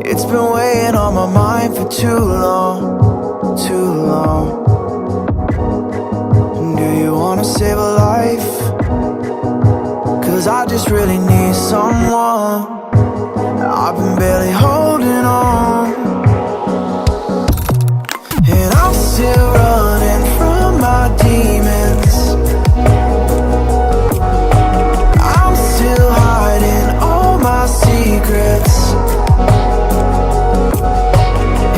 It's been weighing on my mind for too long, too long. Do you wanna save a life? 'Cause I just really need someone. I've been barely holding on, and I'm still running from my demons. I'm still hiding all my secrets,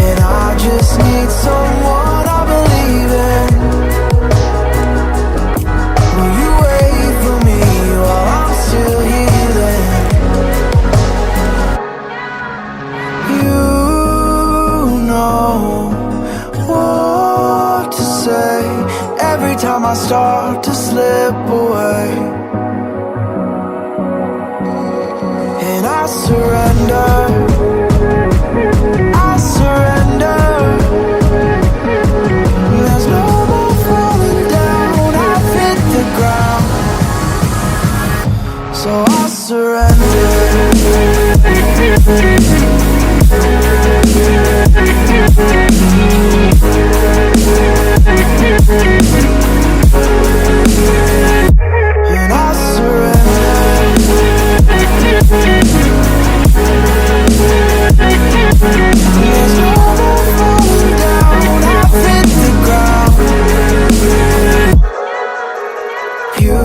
and I just need someone I believe in. Will you wait for me while I'm still healing? You know what to say every time I start to slip away, and I surrender. I surrender. There's no more falling down. I've hit the ground, so I surrender. And I surrender. There's no more falling down. I've hit the ground. You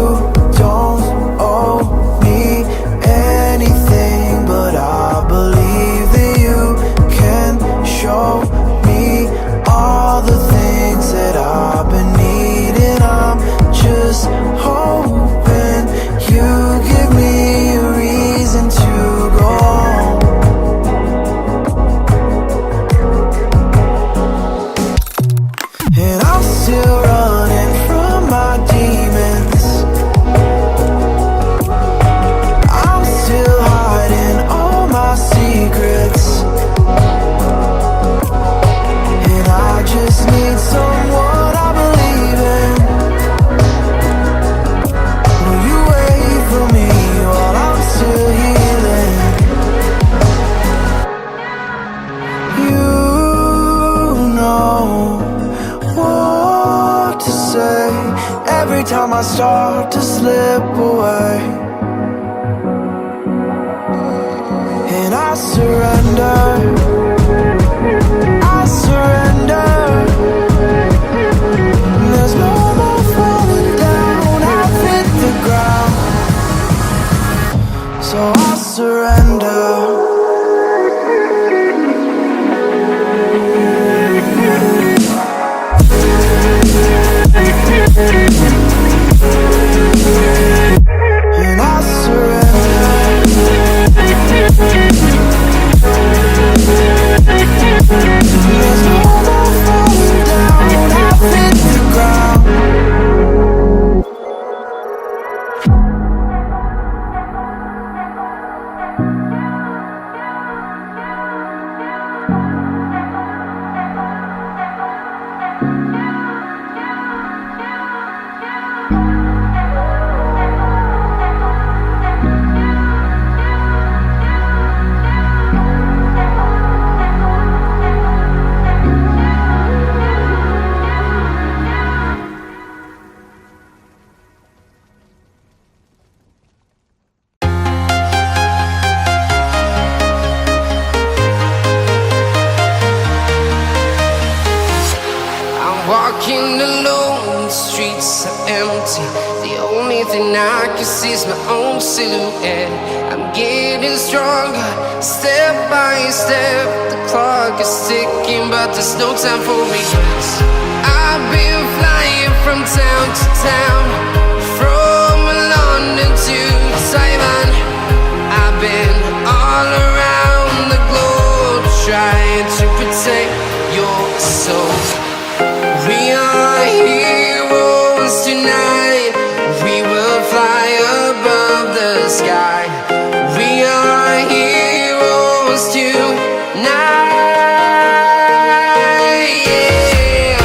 don't owe me anything, but I believe that you can show me all the things that I've been needing. I'm just hoping you give me a reason to go on. And I'm still running from my demons. I'm still hiding all my secrets, and I just need someone I believe in. Will you wait for me while I'm still healing? You know what to say every time I start to slip away, and I surrender. I surrender. There's no more falling down. I've hit the ground, so I surrender. And I surrender. There's no more falling down. I've hit the ground. Walking alone, the streets are empty. The only thing I can see is my own silhouette. I'm getting stronger, step by step. The clock is ticking, but there's no time for regrets. I've been flying from town to town, from London to Taiwan. I've been all around the globe, trying to protect your soul. We are heroes tonight. We will fly above the sky. We are heroes tonight. Yeah.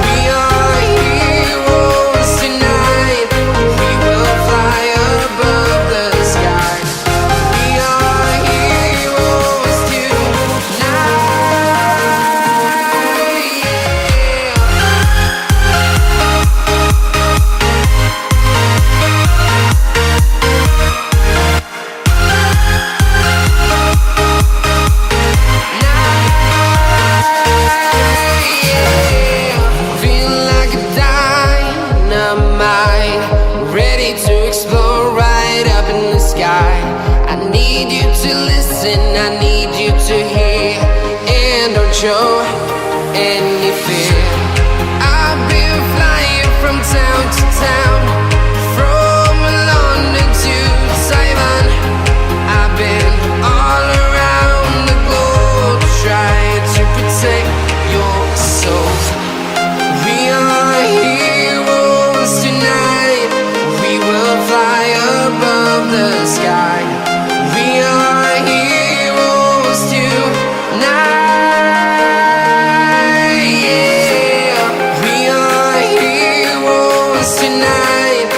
We are heroes tonight. We will fly above the sky. We are heroes tonight. show any fear. I've been flying from town to town, from London to Taiwan. I've been all around the globe trying to protect your soul. We are heroes tonight. We will fly above the sky. We are heroes tonight. Yeah. We are heroes tonight.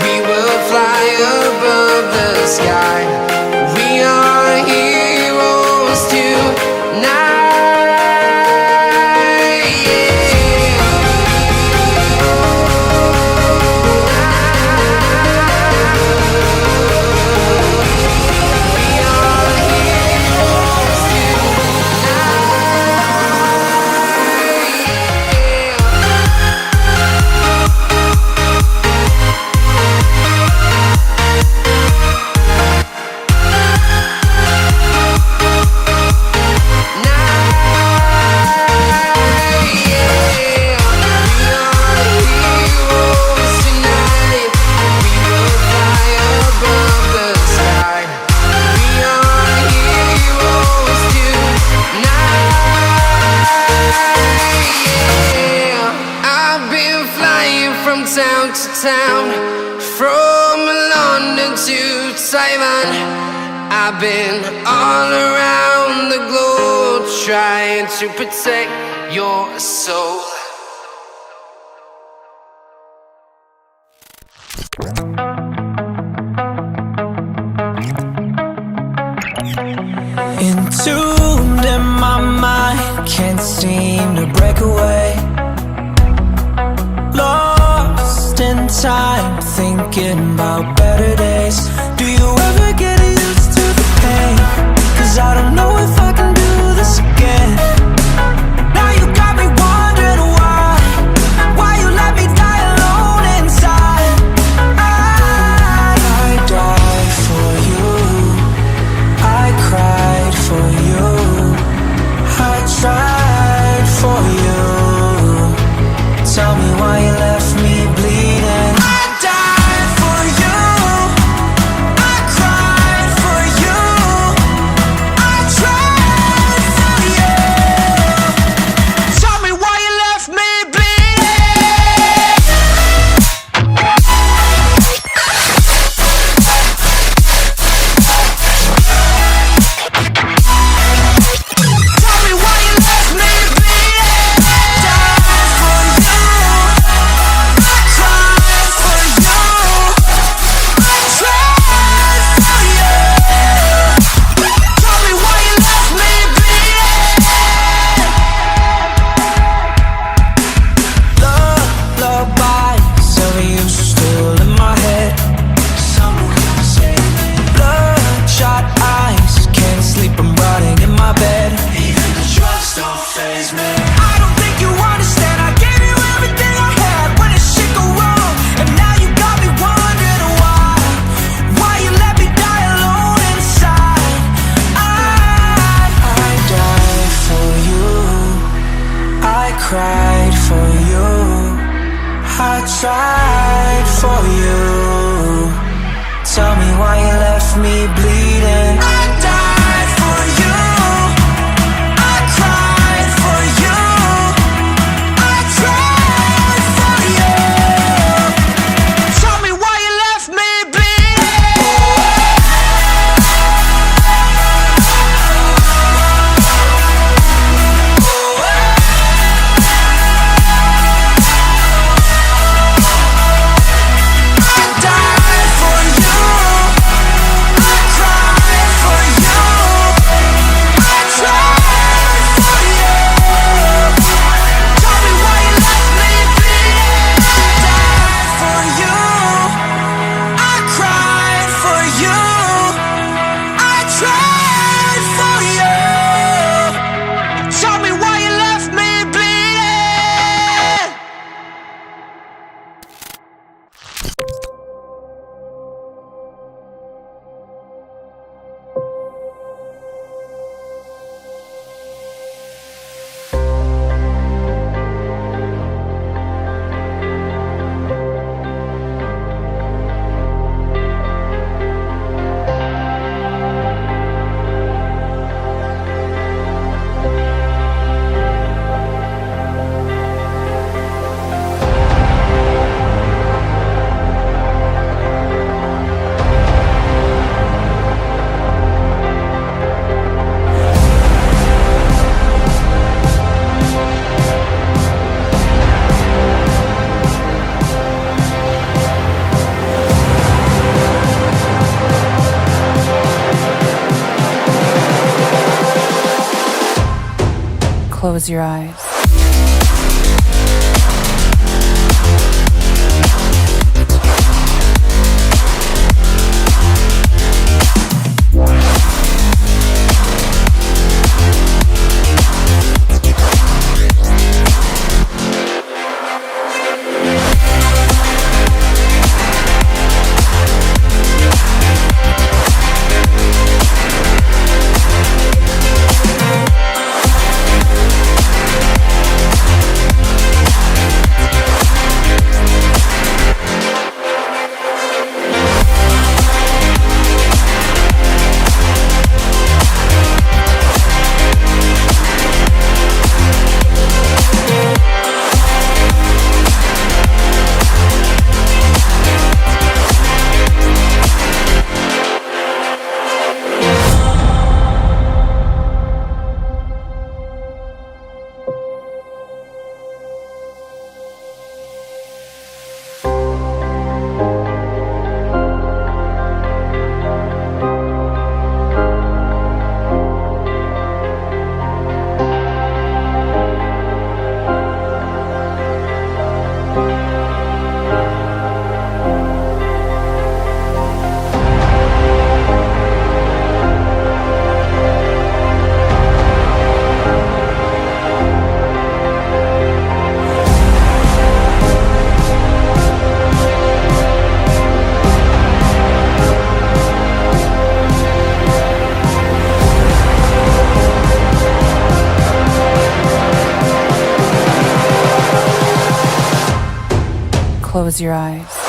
We will fly above the sky. We are heroes tonight. Town to town, from London to Taiwan. I've been all around the globe trying to protect your soul. Entombed in my mind, can't seem to break away. Lost in time, thinking about better days. Do you ever get used to the pain? 'Cause I don't know if I can do this again. Now you got me wondering why you let me die alone inside. I died for you, I cried for you, I tried for you. Tell me why you left me bleeding. I died for you, I cried for you, I tried for you. Tell me why you left me bleeding. Tell me why you left me bleeding. Died for you, I cried for you, I tried for you. Tell me why you left me bleeding. Lullabies of you still in my head. Someone save me. Bloodshot eyes, can't sleep, I'm rotting in my bed. Even the drugs don't faze me. I don't think you understand. I gave you everything I had. When did shit go wrong? And now you got me wondering why you let me die alone inside. I died for you, I cried for you, I tried for you. Tell me why you left me bleeding. I died for you, I cried for you, I tried for you. Tell me why you left me I died for you, I cried for Close your eyes. Close your eyes.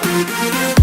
We'll be right back.